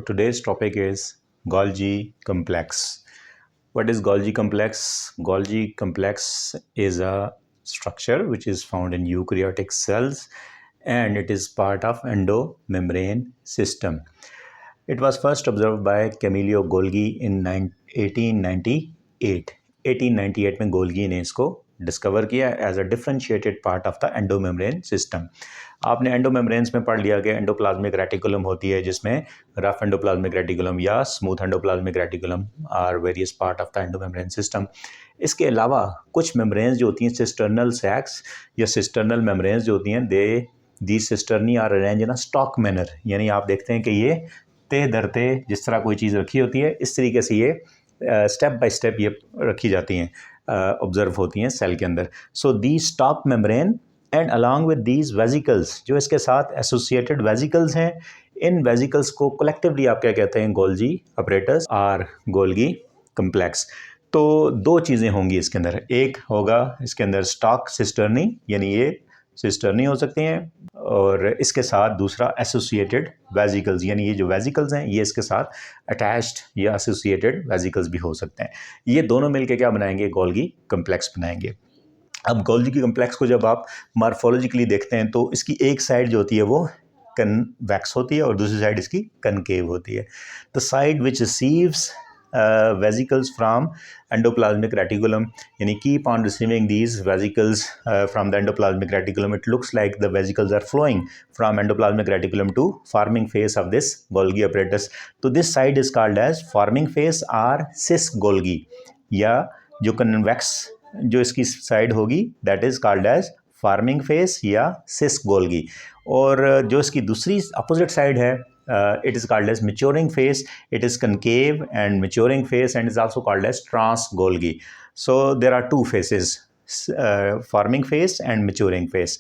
today's topic is Golgi complex. What is Golgi complex? Golgi complex is a structure which is found in eukaryotic cells and it is part of endomembrane system. It was first observed by Camillo Golgi in 1898. 1898 में Golgi ने इसको discover किया as a differentiated part of the endomembrane system. आपने endomembranes में पढ़ लिया कि endoplasmic reticulum होती है जिसमें रफ एंडोप्लाज्मिक रेटिकुलम या smooth endoplasmic reticulum are various part of the endomembrane system. इसके अलावा कुछ मेम्ब्रेन्स जो होती हैं सिस्टर्नल सैक्स या सिस्टर्नल मेम्ब्रेन्स जो होती हैं the cisternae are arrange in a stack manner, यानी आप देखते हैं कि ये ते दरते जिस तरह कोई चीज़ रखी होती है इस तरीके से ये स्टेप बाय स्टेप ये रखी जाती हैं, ऑब्जर्व होती हैं सेल के अंदर. So the stack membrane and along with these vesicles, जो इसके साथ एसोसिएटेड वेजिकल्स हैं, इन वेजिकल्स को कलेक्टिवली आप क्या कहते हैं? गोल्जी अपरेटस और गोल्गी कम्प्लेक्स. तो दो चीज़ें होंगी इसके अंदर. एक होगा इसके अंदर स्टॉक सिस्टर्नी, यानी ये सिस्टर्नी हो सकती हैं, और इसके साथ दूसरा एसोसिएटेड वेजिकल्स, यानी ये जो वेजिकल्स हैं ये इसके साथ अटैच्ड या एसोसिएटेड वेजिकल्स भी हो सकते हैं. ये दोनों मिलके क्या बनाएंगे? गोल्गी कम्प्लेक्स बनाएंगे. अब गोल्गी कम्प्लेक्स को जब आप मार्फोलॉजिकली देखते हैं तो इसकी एक साइड जो होती है वो कन्वेक्स होती है और दूसरी साइड इसकी कनकेव होती है. The side which receives vesicles from endoplasmic reticulum, yani keep on receiving these vesicles from the endoplasmic reticulum. It looks like the vesicles are flowing from endoplasmic reticulum to forming phase of this Golgi apparatus. So this side is called as forming phase or cis Golgi, या जो convex जो इसकी side होगी that is called as forming phase या cis Golgi. और जो इसकी दूसरी अपोजिट साइड है it is called as maturing phase. It is concave and maturing phase and is also called as trans Golgi. So there are two phases, forming phase and maturing phase.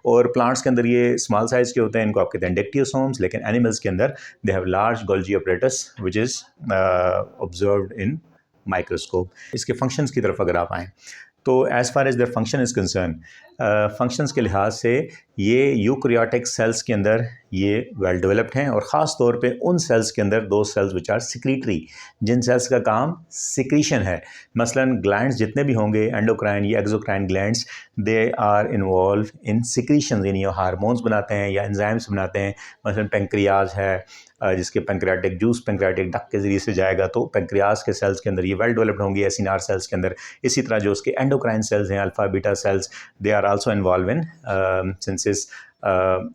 और plants के अंदर ये small size के होते हैं, इनको आप कहते हैं डेक्टियोसोम्स, लेकिन एनिमल्स के अंदर they have large Golgi apparatus which is observed in microscope. इसके फंक्शंस की तरफ अगर आप आएँ तो as far as their function is concern, functions के लिहाज से ये यूकैरियोटिक सेल्स के अंदर ये वेल डेवलप्ड हैं, और ख़ास तौर पे उन सेल्स के अंदर दो सेल्स विच आर सिक्रीटरी, जिन सेल्स का काम सिक्रीशन है. मसलन ग्लैंड्स जितने भी होंगे, एंडोक्राइन या exocrine glands, they are involve in secretion, यानी हार्मोन्स बनाते हैं या एंजाइम्स बनाते हैं. मसलन पेंक्रियाज है जिसके पेंक्रियाटिक जूस पेंक्रियाटिक डक्ट के ज़रिए से जाएगा, तो पेंक्रियाज के सेल्स के अंदर ये वेल डेवलप्ड होंगी एसिनार सेल्स के अंदर. इसी तरह जो उसके एंडोक्राइन सेल्स हैं, alpha beta cells, they are also involve in synthesis.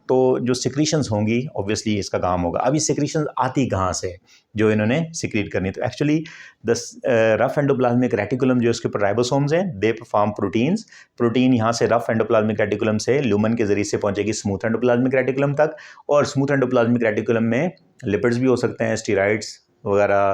तो जो सिक्रीशंस होंगी ऑब्वियसली इसका काम होगा. अब ये सिक्रीशंस आती कहाँ से जो इन्होंने सिक्रीट करनी? तो actually the rough endoplasmic reticulum जो इसके ऊपर राइबोसोम्स हैं, दे परफॉर्म प्रोटीन्स. प्रोटीन यहाँ से रफ एंडोप्लाज्मिक रेटिकुलम से ल्यूमन के ज़रिए से पहुँचेगी स्मूथ एंडोप्लाज्मिक रेटिकुलम तक, और स्मूथ एंडोप्लाज्मिक रेटिकुलम में लिपिड्स भी हो सकते हैं, स्टीराइड्स वगैरह,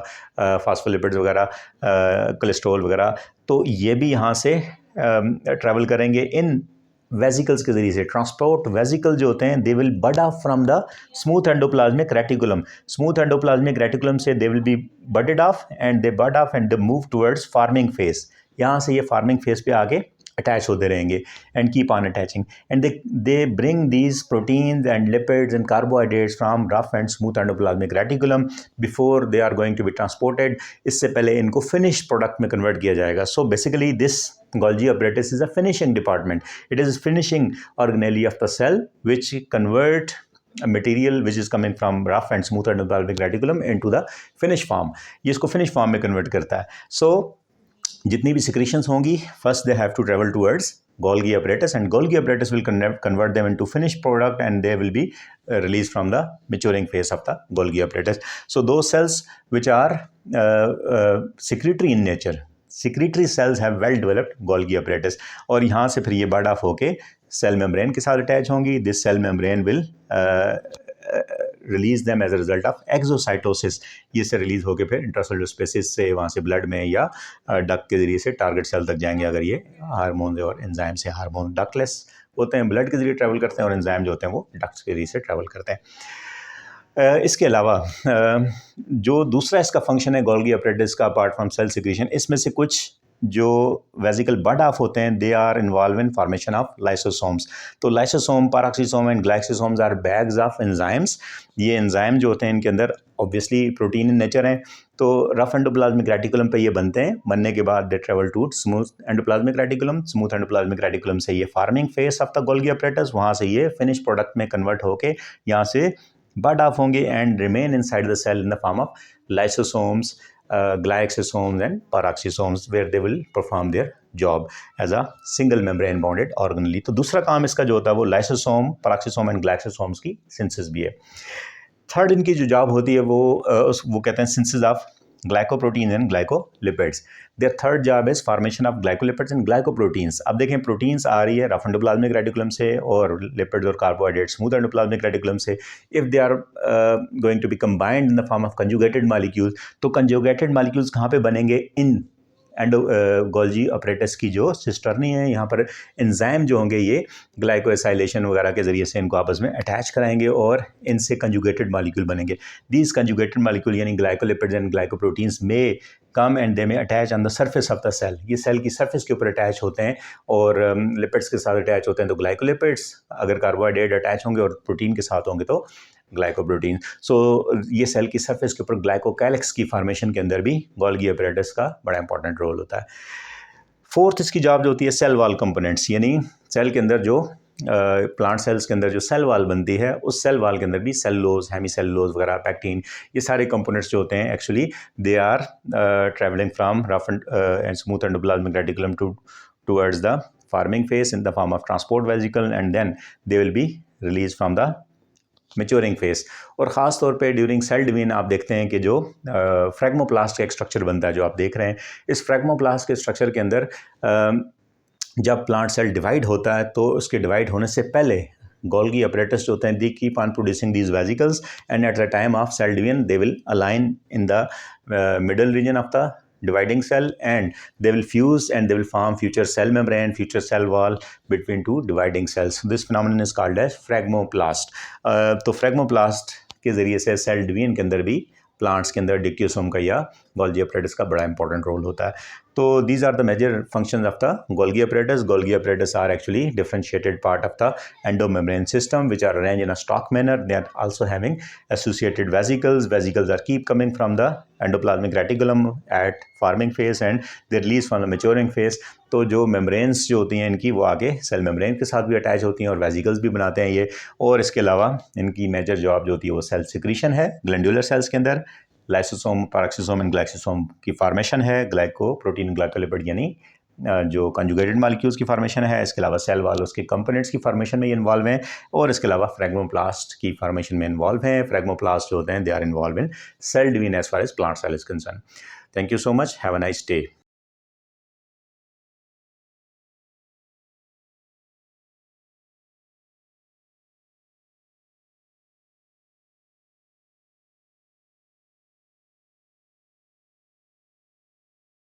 फास्फोलिपिड्स वगैरह, कोलेस्ट्रॉल वगैरह. तो ये भी यहाँ से ट्रैवल करेंगे इन वेजिकल्स के ज़रिए से. ट्रांसपोर्ट वेजिकल जो होते हैं they will bud off from the smooth endoplasmic reticulum. Smooth endoplasmic reticulum से they will be budded off and they bud off and they move towards forming face. यहाँ से ये फार्मिंग फेज पे आगे attach होते रहेंगे and keep on attaching, and they bring these proteins and lipids and carbohydrates from rough and smooth endoplasmic reticulum before they are going to be transported. इससे पहले इनको फिनिश प्रोडक्ट में convert किया जाएगा. So basically this Golgi apparatus is a finishing department. It is finishing organelle of the cell which convert a material which is coming from rough and smooth endoplasmic reticulum into the finished form. ये इसको finished form में convert करता है. So जितनी भी secretions होंगी, first they have to travel towards Golgi apparatus, and Golgi apparatus will convert them into finished product, and they will be released from the maturing phase of the Golgi apparatus. So those cells which are secretory in nature, secretory cells have well developed Golgi apparatus, और यहाँ से फिर ये bud off होके cell membrane के साथ attach होंगी. This cell membrane will release them as a result of exocytosis. ये से रिलीज होके फिर इंट्रासेलुलर स्पेसिस से वहाँ से ब्लड में या डक्ट के ज़रिए से टारगेट सेल तक जाएंगे. अगर ये हार्मोन और एंजाइम से, हार्मोन डक्टलेस होते हैं, ब्लड के ज़रिए ट्रैवल करते हैं, और एंजाइम जो होते हैं वो डक्ट के ज़रिए से ट्रैवल करते हैं. इसके अलावा जो दूसरा इसका फंक्शन है गोल्गी अपरेटस का, अपार्ट फ्रॉम सेल सिक्रीशन, इसमें से कुछ जो वेसिकल बड ऑफ होते हैं they are involve in formation of lysosomes. तो lysosome, peroxisome and glyoxysomes are bags of enzymes. ये एंजाइम जो होते हैं इनके अंदर ऑब्वियसली प्रोटीन इन नेचर हैं। तो रफ एंडोप्लाज्मिक रेटिकुलम पे ये बनते हैं, बनने के बाद they travel to smooth endoplasmic reticulum, smooth endoplasmic reticulum से ये forming face of the Golgi apparatus, वहाँ से ये फिनिश प्रोडक्ट में कन्वर्ट होके यहाँ से बड ऑफ होंगे and remain inside the cell in the form of lysosomes, glycosomes and peroxisomes where they will perform their job as a single membrane bonded organelle। तो दूसरा काम इसका जो होता है वो लाइसोसोम, पेरोक्सिसोम एंड ग्लाइकोसोम्स की सिंथेसिस भी है। थर्ड इनकी जो जॉब होती है वो कहते हैं synthesis of glycoprotein and glycolipids. There third job is formation of glycolipids and glycoproteins. अब देखें प्रोटीन्स आ रही है रफ एंडोप्लाज्मिक रेटिकुलम से और लिपिड्स और कार्बोहाइड्रेट स्मूथ एंडोप्लाज्मिक रेटिकुलम से। If they are going to be combined in the form of conjugated molecules, तो conjugated molecules कहाँ पे बनेंगे? इन गोल्गी अपरेटस की जो सिस्टर्नी है, यहाँ पर एंजाइम जो होंगे ये ग्लाइकोएसाइलेशन वगैरह के ज़रिए से इनको आपस में अटैच कराएंगे और इनसे कंजुगेटेड मॉलिक्यूल बनेंगे। दीज कंजुगेटेड मॉलिक्यूल यानी glycolipids and glycoproteins may come and they may attach on the surface of the cell. ये सेल की सर्फेस के ऊपर अटैच होते हैं और लिपिड्स के साथ अटैच होते हैं तो ग्लाइकोलिपिड्स, अगर कार्बोहाइड्रेट अटैच होंगे और प्रोटीन के साथ होंगे तो ग्लाइकोप्रोटीन। सो ये सेल की सरफेस के ऊपर ग्लाइकोकैलिक्स की फॉर्मेशन के अंदर भी गोल्गी अपरेटस का बड़ा इंपॉर्टेंट रोल होता है। फोर्थ इसकी जॉब जो होती है सेल वॉल कंपोनेंट्स, यानी सेल के अंदर जो प्लांट सेल्स के अंदर जो सेल वॉल बनती है उस सेल वॉल के अंदर भी सेलुलोज, हेमीसेलुलोज वगैरह, पैक्टिन, ये सारे कंपोनेंट्स जो होते हैं actually they are travelling from rough and smooth endoplasmic reticulum towards the forming face in the form of transport vesicle and then they will be release from the maturing face. और ख़ास तौर पे during cell division आप देखते हैं कि जो फ्रैग्मोप्लास्ट का एक स्ट्रक्चर बनता है जो आप देख रहे हैं, इस फ्रैग्मोप्लास्ट के स्ट्रक्चर के अंदर जब प्लांट सेल डिवाइड होता है तो उसके डिवाइड होने से पहले गोल्गी अपरेटस जो होते हैं they keep on producing these vesicles and at the time of cell division they will align in the middle region of the dividing cell and they will fuse and they will form future cell membrane, future cell wall between two dividing cells. This phenomenon is called as fragmoplast। तो फ्रैग्मोप्लास्ट के ज़रिए से cell division के अंदर भी plants के अंदर डिक्यूसोम का या गोल्गी अपरेटस का बड़ा इंपॉर्टेंट रोल होता है। तो these are the major functions of the Golgi apparatus. Golgi apparatus are actually differentiated part of the endomembrane system which are arranged in a stalk manner. They are also having associated vesicles. Vesicles are keep coming from the endoplasmic reticulum at forming phase and they release from the maturing phase। तो जो membranes जो होती हैं इनकी वो आगे cell membrane के साथ भी अटैच होती हैं और वेसिकल्स भी बनाते हैं ये। और इसके अलावा इनकी मेजर जॉब जो होती है वो सेल सिक्रीशन है ग्लैंडुलर सेल्स के अंदर, लाइसोसोम, पैरोक्सिसोम एंड ग्लाइकोसोम की फॉर्मेशन है, ग्लाइको प्रोटीन ग्लाइकोलिपिड यानी जो कंजुगेटेड मॉलिक्यूल्स की फॉर्मेशन है। इसके अलावा सेल वॉल उसके कंपोनेंट्स की फॉर्मेशन में ये इन्वॉल्व हैं और इसके अलावा फ्रैग्मोप्लास्ट की फॉर्मेशन में इन्वॉल्व हैं। फ्रैग्मोप्लास्ट जो होते हैं they are involve in cell division as far as plant cell is concern. Thank you so much, have a nice day.